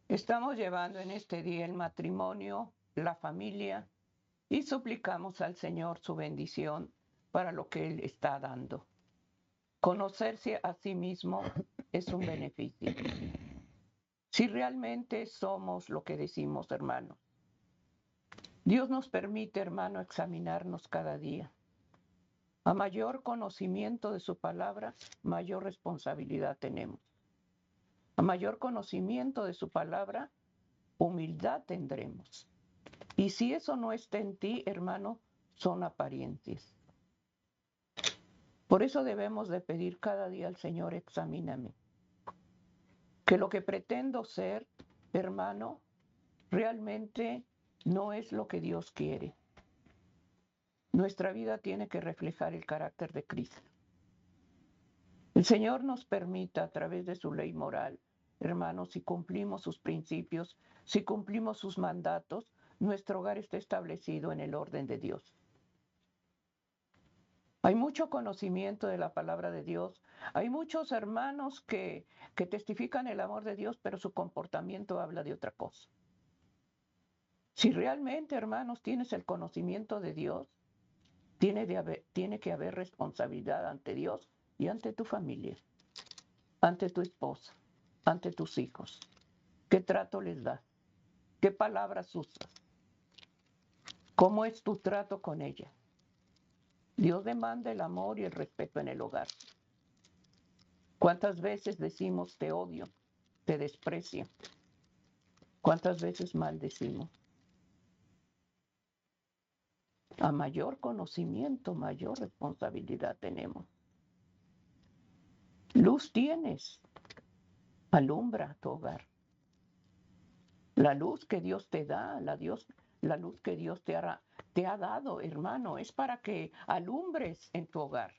Estamos llevando en este día el matrimonio, la familia, y suplicamos al Señor su bendición para lo que Él está dando. Conocerse a sí mismo es un beneficio. Si realmente somos lo que decimos, hermano, Dios nos permite, hermano, examinarnos cada día. A mayor conocimiento de su palabra, mayor responsabilidad tenemos. A mayor conocimiento de su palabra, humildad tendremos. Y si eso no está en ti, hermano, son apariencias. Por eso debemos de pedir cada día al Señor, examíname. Que lo que pretendo ser, hermano, realmente no es lo que Dios quiere. Nuestra vida tiene que reflejar el carácter de Cristo. El Señor nos permita a través de su ley moral, hermanos, si cumplimos sus principios, si cumplimos sus mandatos, nuestro hogar está establecido en el orden de Dios. Hay mucho conocimiento de la palabra de Dios. Hay muchos hermanos que testifican el amor de Dios, pero su comportamiento habla de otra cosa. Si realmente, hermanos, tienes el conocimiento de Dios, tiene que haber responsabilidad ante Dios y ante tu familia, ante tu esposa, ante tus hijos. ¿Qué trato les das? ¿Qué palabras usas? ¿Cómo es tu trato con ella? Dios demanda el amor y el respeto en el hogar. ¿Cuántas veces decimos te odio, te desprecio? ¿Cuántas veces maldecimos? A mayor conocimiento, mayor responsabilidad tenemos. Luz tienes, alumbra tu hogar. La luz que Dios te da, la luz que Dios te ha dado, hermano, es para que alumbres en tu hogar.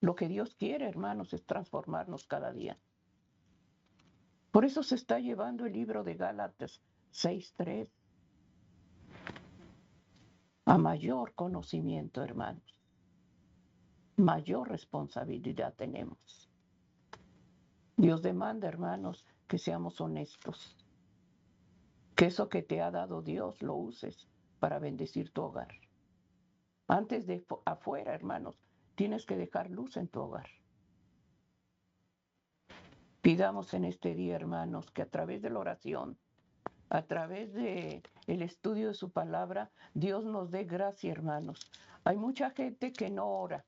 Lo que Dios quiere, hermanos, es transformarnos cada día. Por eso se está llevando el libro de Gálatas 6:3. A mayor conocimiento, hermanos, mayor responsabilidad tenemos. Dios demanda, hermanos, que seamos honestos, que eso que te ha dado Dios lo uses para bendecir tu hogar. Antes de afuera, hermanos, tienes que dejar luz en tu hogar. Pidamos en este día, hermanos, que a través de la oración, a través de el estudio de su palabra, Dios nos dé gracia, hermanos. Hay mucha gente que no ora.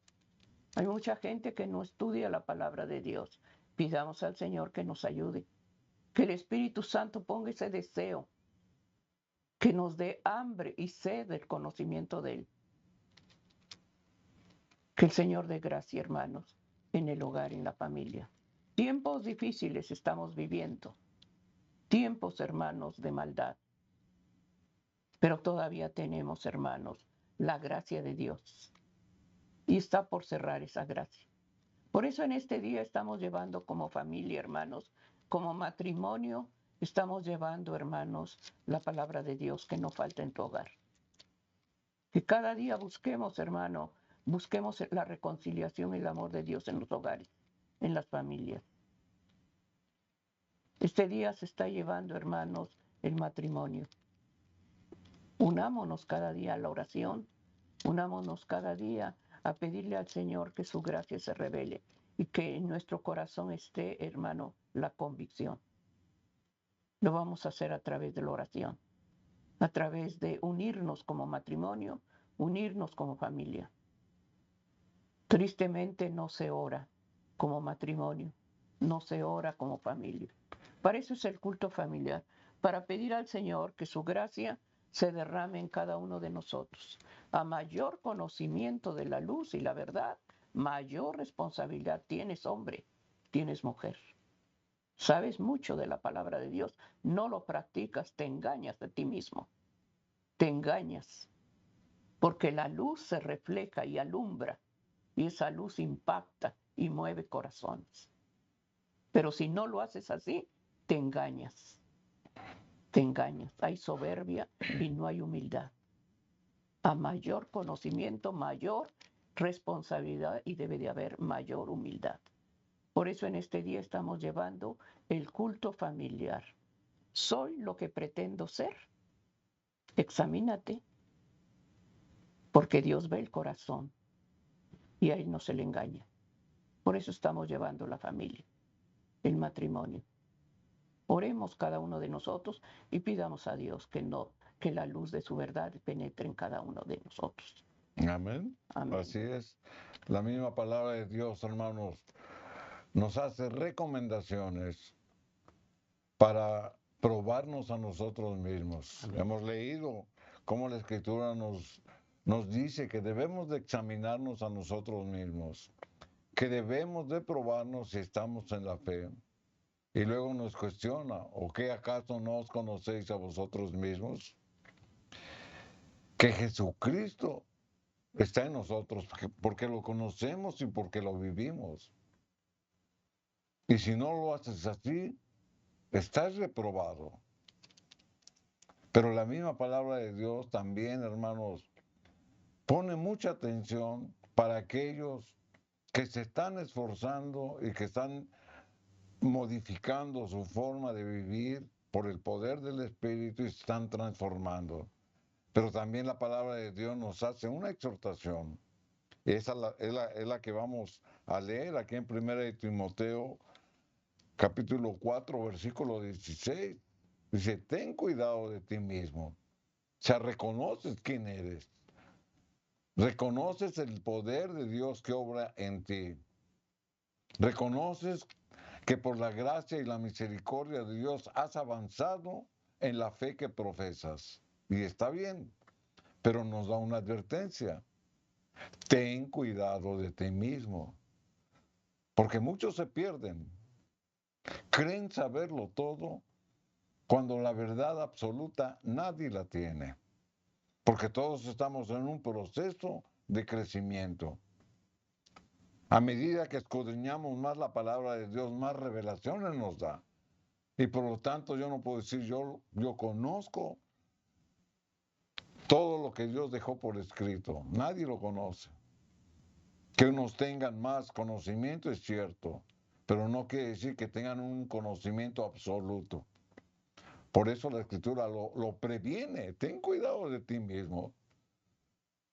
Hay mucha gente que no estudia la palabra de Dios. Pidamos al Señor que nos ayude. Que el Espíritu Santo ponga ese deseo. Que nos dé hambre y sed del conocimiento de Él. Que el Señor dé gracia, hermanos, en el hogar, en la familia. Tiempos difíciles estamos viviendo. Tiempos, hermanos, de maldad. Pero todavía tenemos, hermanos, la gracia de Dios. Y está por cerrar esa gracia. Por eso en este día estamos llevando como familia, hermanos, como matrimonio, estamos llevando, hermanos, la palabra de Dios que no falta en tu hogar. Que cada día busquemos, hermano, busquemos la reconciliación y el amor de Dios en los hogares, en las familias. Este día se está llevando, hermanos, el matrimonio. Unámonos cada día a la oración, unámonos cada día a pedirle al Señor que su gracia se revele y que en nuestro corazón esté, hermano, la convicción. Lo vamos a hacer a través de la oración, a través de unirnos como matrimonio, unirnos como familia. Tristemente no se ora como matrimonio, no se ora como familia. Para eso es el culto familiar, para pedir al Señor que su gracia se derrame en cada uno de nosotros. A mayor conocimiento de la luz y la verdad, mayor responsabilidad tienes, hombre, tienes, mujer. Sabes mucho de la palabra de Dios, no lo practicas, te engañas de ti mismo. Te engañas, porque la luz se refleja y alumbra, y esa luz impacta y mueve corazones. Pero si no lo haces así, te engañas. Te engañas. Hay soberbia y no hay humildad. A mayor conocimiento, mayor responsabilidad y debe de haber mayor humildad. Por eso en este día estamos llevando el culto familiar. ¿Soy lo que pretendo ser? Examínate, porque Dios ve el corazón y a Él no se le engaña. Por eso estamos llevando la familia, el matrimonio. Oremos cada uno de nosotros y pidamos a Dios que la luz de su verdad penetre en cada uno de nosotros. Amén. Amén. Así es. La misma palabra de Dios, hermanos, nos hace recomendaciones para probarnos a nosotros mismos. Amén. Hemos leído cómo la Escritura nos dice que debemos de examinarnos a nosotros mismos, que debemos de probarnos si estamos en la fe. Y luego nos cuestiona, ¿o qué acaso no os conocéis a vosotros mismos? Que Jesucristo está en nosotros, porque lo conocemos y porque lo vivimos. Y si no lo haces así, estás reprobado. Pero la misma palabra de Dios también, hermanos, pone mucha atención para aquellos que se están esforzando y que están modificando su forma de vivir por el poder del Espíritu y se están transformando. Pero también la palabra de Dios nos hace una exhortación. Y esa es la que vamos a leer aquí en 1 de Timoteo, capítulo 4, versículo 16. Dice, ten cuidado de ti mismo. O sea, reconoces quién eres. Reconoces el poder de Dios que obra en ti. Reconoces que por la gracia y la misericordia de Dios has avanzado en la fe que profesas. Y está bien, pero nos da una advertencia. Ten cuidado de ti mismo. Porque muchos se pierden. Creen saberlo todo cuando la verdad absoluta nadie la tiene. Porque todos estamos en un proceso de crecimiento. A medida que escudriñamos más la palabra de Dios, más revelaciones nos da. Y por lo tanto yo no puedo decir, yo conozco todo lo que Dios dejó por escrito. Nadie lo conoce. Que unos tengan más conocimiento es cierto, pero no quiere decir que tengan un conocimiento absoluto. Por eso la Escritura lo previene. Ten cuidado de ti mismo. O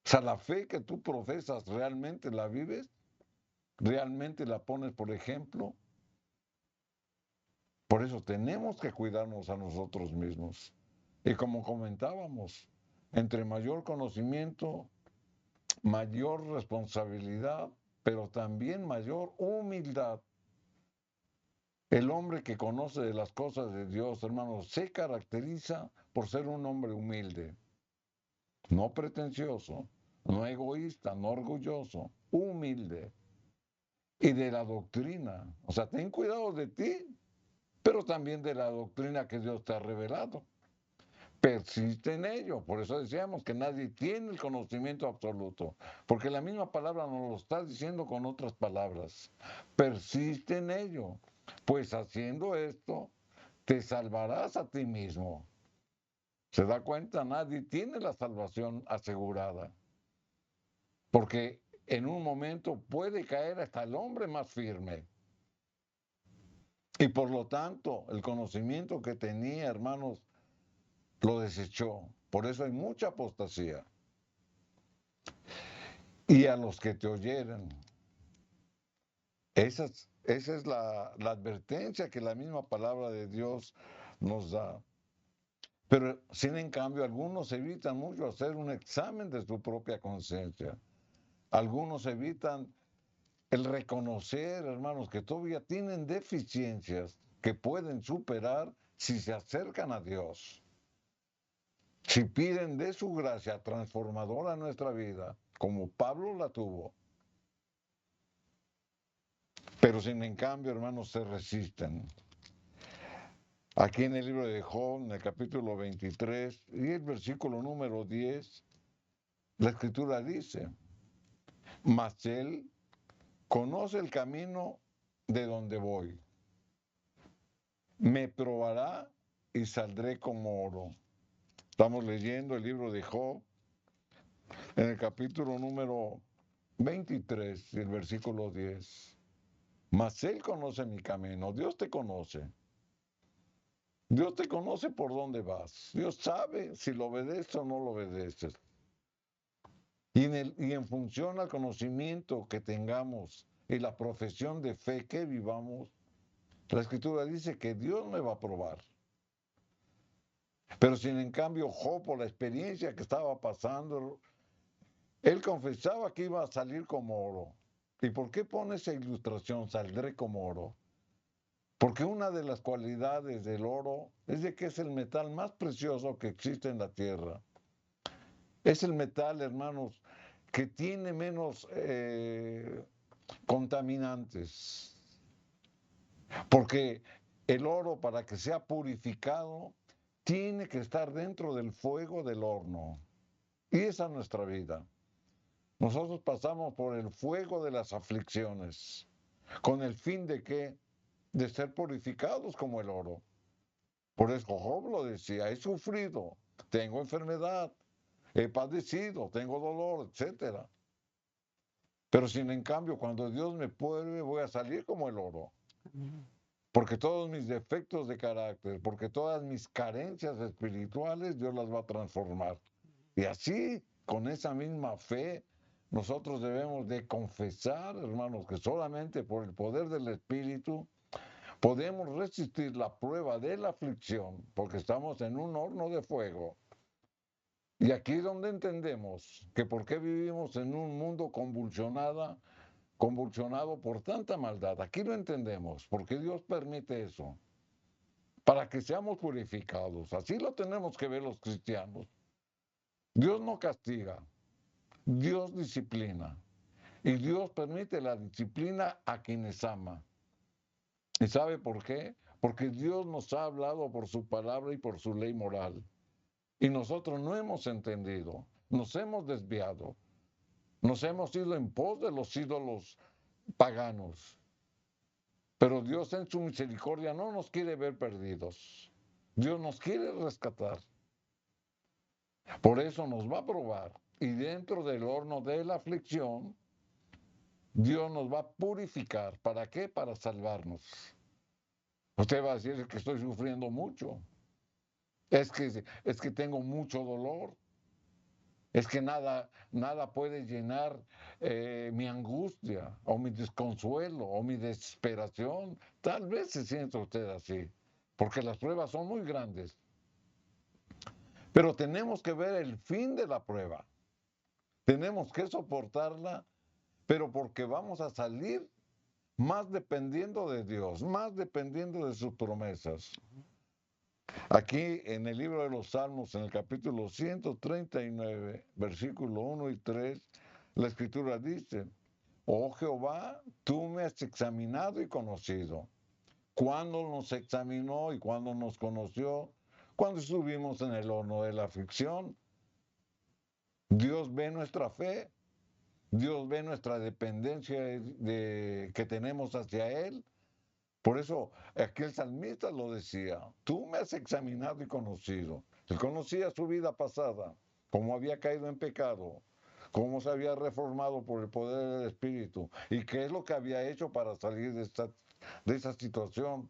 sea, la fe que tú profesas, ¿realmente la vives? ¿Realmente la pones por ejemplo? Por eso tenemos que cuidarnos a nosotros mismos. Y como comentábamos, entre mayor conocimiento, mayor responsabilidad, pero también mayor humildad. El hombre que conoce de las cosas de Dios, hermanos, se caracteriza por ser un hombre humilde, no pretencioso, no egoísta, no orgulloso, humilde. Y de la doctrina, o sea, ten cuidado de ti, pero también de la doctrina que Dios te ha revelado. Persiste en ello. Por eso decíamos que nadie tiene el conocimiento absoluto, porque la misma palabra nos lo está diciendo con otras palabras. Persiste en ello, pues haciendo esto, te salvarás a ti mismo. ¿Se da cuenta? Nadie tiene la salvación asegurada, porque en un momento puede caer hasta el hombre más firme. Y por lo tanto, el conocimiento que tenía, hermanos, lo desechó. Por eso hay mucha apostasía. Y a los que te oyeren. Esa es la advertencia que la misma palabra de Dios nos da. Pero sin en cambio, algunos evitan mucho hacer un examen de su propia conciencia. Algunos evitan el reconocer, hermanos, que todavía tienen deficiencias que pueden superar si se acercan a Dios. Si piden de su gracia transformadora a nuestra vida, como Pablo la tuvo. Pero sin en cambio, hermanos, se resisten. Aquí en el libro de Job, en el capítulo 23 y el versículo número 10, la Escritura dice, mas él conoce el camino de donde voy. me probará y saldré como oro. Estamos leyendo el libro de Job en el capítulo número 23 y el versículo 10. Mas Él conoce mi camino. Dios te conoce. Dios te conoce por dónde vas. Dios sabe si lo obedeces o no lo obedeces. Y en función al conocimiento que tengamos y la profesión de fe que vivamos, la Escritura dice que Dios me va a probar. Pero si en cambio Job, por la experiencia que estaba pasando, él confesaba que iba a salir como oro. ¿Y por qué pone esa ilustración, saldré como oro? Porque una de las cualidades del oro es de que es el metal más precioso que existe en la tierra. Es el metal, hermanos, que tiene menos contaminantes. Porque el oro, para que sea purificado, tiene que estar dentro del fuego del horno. Y esa es nuestra vida. Nosotros pasamos por el fuego de las aflicciones, con el fin de qué? De ser purificados como el oro. Por eso Job lo decía, he sufrido, tengo enfermedad, he padecido, tengo dolor, etcétera. Pero sin en cambio, cuando Dios me pruebe, voy a salir como el oro. Porque todos mis defectos de carácter, porque todas mis carencias espirituales, Dios las va a transformar. Y así, con esa misma fe, nosotros debemos de confesar, hermanos, que solamente por el poder del Espíritu podemos resistir la prueba de la aflicción, porque estamos en un horno de fuego. Y aquí es donde entendemos que por qué vivimos en un mundo convulsionado por tanta maldad. Aquí lo entendemos, porque Dios permite eso, para que seamos purificados. Así lo tenemos que ver los cristianos. Dios no castiga, Dios disciplina. Y Dios permite la disciplina a quienes ama. ¿Y sabe por qué? Porque Dios nos ha hablado por su palabra y por su ley moral. Y nosotros no hemos entendido, nos hemos desviado, nos hemos ido en pos de los ídolos paganos. Pero Dios en su misericordia no nos quiere ver perdidos. Dios nos quiere rescatar. Por eso nos va a probar. Y dentro del horno de la aflicción, Dios nos va a purificar. ¿Para qué? Para salvarnos. Usted va a decir que estoy sufriendo mucho. Es que tengo mucho dolor. Es que nada puede llenar mi angustia o mi desconsuelo o mi desesperación. Tal vez se sienta usted así, porque las pruebas son muy grandes. Pero tenemos que ver el fin de la prueba. Tenemos que soportarla, pero porque vamos a salir más dependiendo de Dios, más dependiendo de sus promesas. Aquí en el libro de los Salmos, en el capítulo 139, versículo 1 y 3, la Escritura dice, oh Jehová, tú me has examinado y conocido. ¿Cuándo nos examinó y cuándo nos conoció? Cuando estuvimos en el horno de la aflicción. Dios ve nuestra fe, Dios ve nuestra dependencia que tenemos hacia Él. Por eso aquí el salmista lo decía, tú me has examinado y conocido. Él conocía su vida pasada, cómo había caído en pecado, cómo se había reformado por el poder del Espíritu y qué es lo que había hecho para salir de esa situación.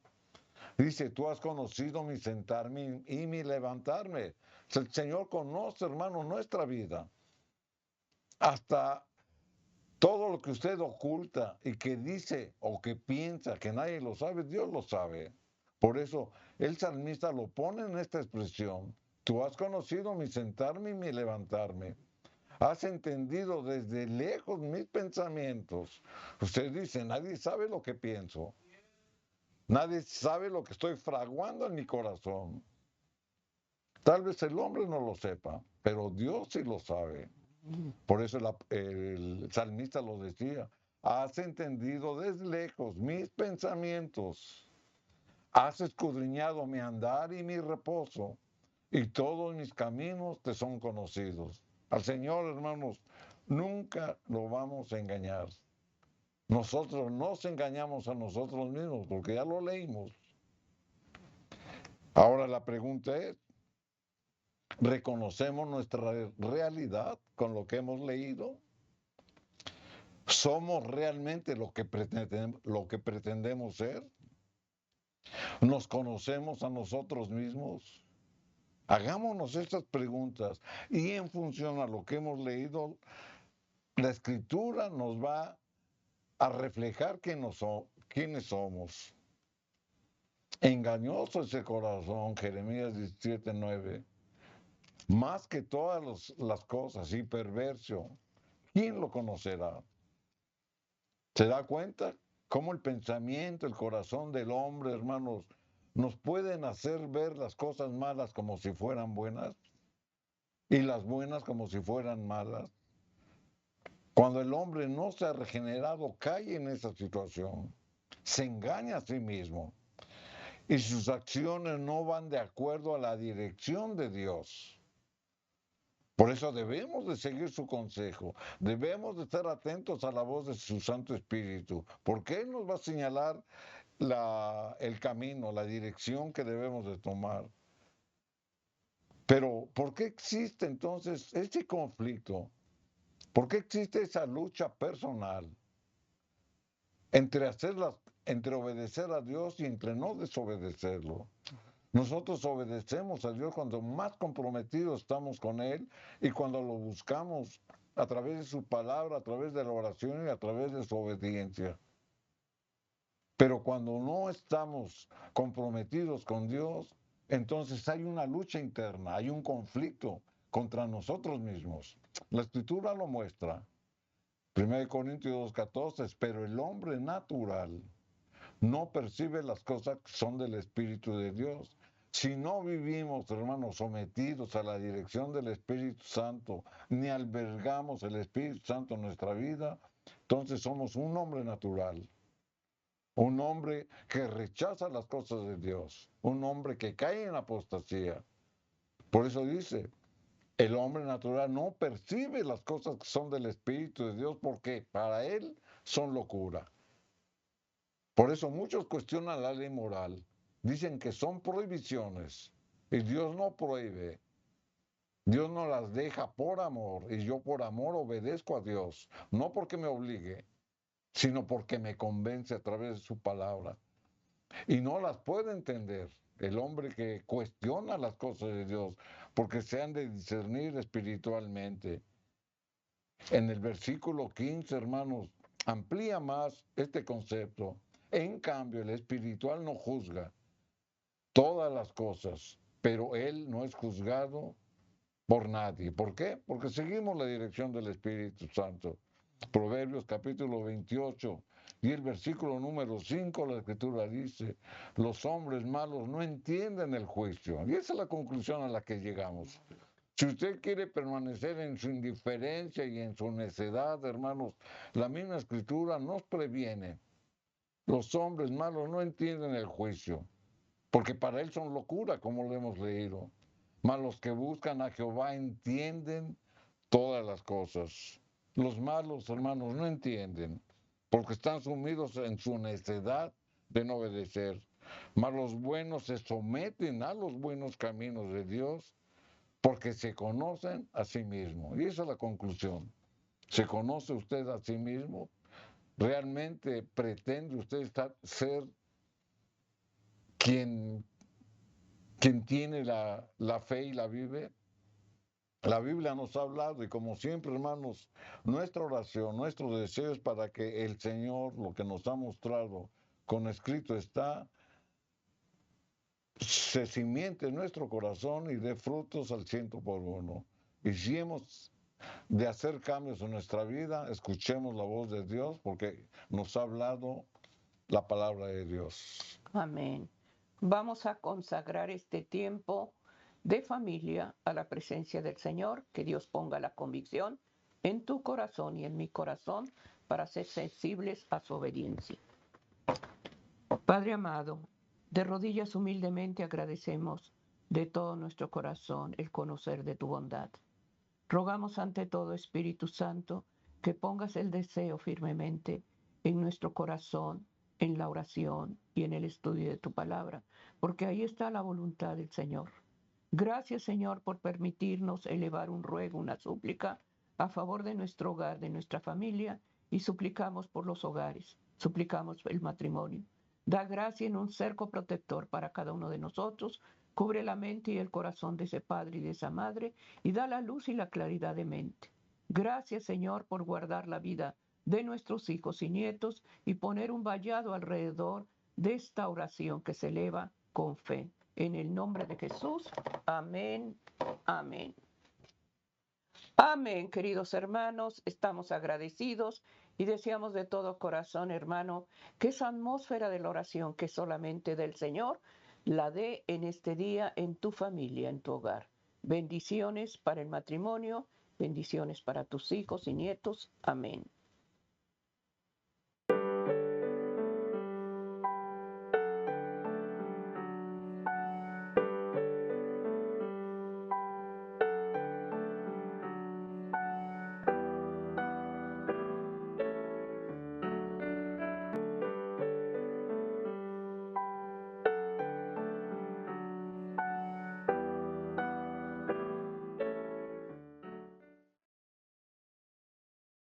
Dice, tú has conocido mi sentarme y mi levantarme. El Señor conoce, hermano, nuestra vida. Hasta todo lo que usted oculta y que dice o que piensa que nadie lo sabe, Dios lo sabe. Por eso el salmista lo pone en esta expresión. Tú has conocido mi sentarme y mi levantarme. Has entendido desde lejos mis pensamientos. Usted dice, nadie sabe lo que pienso. Nadie sabe lo que estoy fraguando en mi corazón. Tal vez el hombre no lo sepa, pero Dios sí lo sabe. Por eso el salmista lo decía, has entendido desde lejos mis pensamientos, has escudriñado mi andar y mi reposo, y todos mis caminos te son conocidos. Al Señor, hermanos, nunca lo vamos a engañar. Nosotros nos engañamos a nosotros mismos, porque ya lo leímos. Ahora la pregunta es, ¿reconocemos nuestra realidad con lo que hemos leído? ¿Somos realmente lo que pretendemos ser? ¿Nos conocemos a nosotros mismos? Hagámonos estas preguntas y en función a lo que hemos leído, la escritura nos va a reflejar quiénes somos. Engañoso ese corazón, Jeremías 17:9, más que todas las cosas, y perverso. ¿Quién lo conocerá? ¿Se da cuenta cómo el pensamiento, el corazón del hombre, hermanos, nos pueden hacer ver las cosas malas como si fueran buenas y las buenas como si fueran malas? Cuando el hombre no se ha regenerado, cae en esa situación, se engaña a sí mismo y sus acciones no van de acuerdo a la dirección de Dios. Por eso debemos de seguir su consejo, debemos de estar atentos a la voz de su Santo Espíritu, porque Él nos va a señalar el camino, la dirección que debemos de tomar. Pero, ¿por qué existe entonces este conflicto? ¿Por qué existe esa lucha personal entre entre obedecer a Dios y entre no desobedecerlo? Nosotros obedecemos a Dios cuando más comprometidos estamos con Él y cuando lo buscamos a través de su palabra, a través de la oración y a través de su obediencia. Pero cuando no estamos comprometidos con Dios, entonces hay una lucha interna, hay un conflicto contra nosotros mismos. La Escritura lo muestra. 1 Corintios 2:14, pero el hombre natural no percibe las cosas que son del Espíritu de Dios. Si no vivimos, hermanos, sometidos a la dirección del Espíritu Santo, ni albergamos el Espíritu Santo en nuestra vida, entonces somos un hombre natural, un hombre que rechaza las cosas de Dios, un hombre que cae en apostasía. Por eso dice, el hombre natural no percibe las cosas que son del Espíritu de Dios porque para él son locura. Por eso muchos cuestionan la ley moral. Dicen que son prohibiciones y Dios no prohíbe. Dios no las deja por amor y yo por amor obedezco a Dios. No porque me obligue, sino porque me convence a través de su palabra. Y no las puede entender el hombre que cuestiona las cosas de Dios porque se han de discernir espiritualmente. En el versículo 15, hermanos, amplía más este concepto. En cambio, el espiritual no juzga todas las cosas, pero él no es juzgado por nadie. ¿Por qué? Porque seguimos la dirección del Espíritu Santo. Proverbios capítulo 28 y el versículo número 5, la Escritura dice, los hombres malos no entienden el juicio. Y esa es la conclusión a la que llegamos. Si usted quiere permanecer en su indiferencia y en su necedad, hermanos, la misma Escritura nos previene. Los hombres malos no entienden el juicio, porque para él son locura, como lo hemos leído. Mas los que buscan a Jehová entienden todas las cosas. Los malos, hermanos, no entienden, porque están sumidos en su necedad de no obedecer. Mas los buenos se someten a los buenos caminos de Dios, porque se conocen a sí mismos. Y esa es la conclusión. ¿Se conoce usted a sí mismo? ¿Realmente pretende usted ser quien tiene la fe y la vive? La Biblia nos ha hablado y como siempre, hermanos, nuestra oración, nuestro deseo es para que el Señor, lo que nos ha mostrado con escrito está, se cimiente en nuestro corazón y dé frutos al 100%. Y si hemos de hacer cambios en nuestra vida, escuchemos la voz de Dios porque nos ha hablado la palabra de Dios. Amén. Vamos a consagrar este tiempo de familia a la presencia del Señor, que Dios ponga la convicción en tu corazón y en mi corazón para ser sensibles a su obediencia. Padre amado, de rodillas humildemente agradecemos de todo nuestro corazón el conocer de tu bondad. Rogamos ante todo, Espíritu Santo, que pongas el deseo firmemente en nuestro corazón en la oración y en el estudio de tu palabra, porque ahí está la voluntad del Señor. Gracias, Señor, por permitirnos elevar un ruego, una súplica a favor de nuestro hogar, de nuestra familia, y suplicamos por los hogares, suplicamos el matrimonio. Da gracia en un cerco protector para cada uno de nosotros, cubre la mente y el corazón de ese padre y de esa madre, y da la luz y la claridad de mente. Gracias, Señor, por guardar la vida de nuestros hijos y nietos y poner un vallado alrededor de esta oración que se eleva con fe. En el nombre de Jesús, amén, amén. Amén, queridos hermanos, estamos agradecidos y deseamos de todo corazón, hermano, que esa atmósfera de la oración que solamente del Señor la dé en este día en tu familia, en tu hogar. Bendiciones para el matrimonio, bendiciones para tus hijos y nietos. Amén.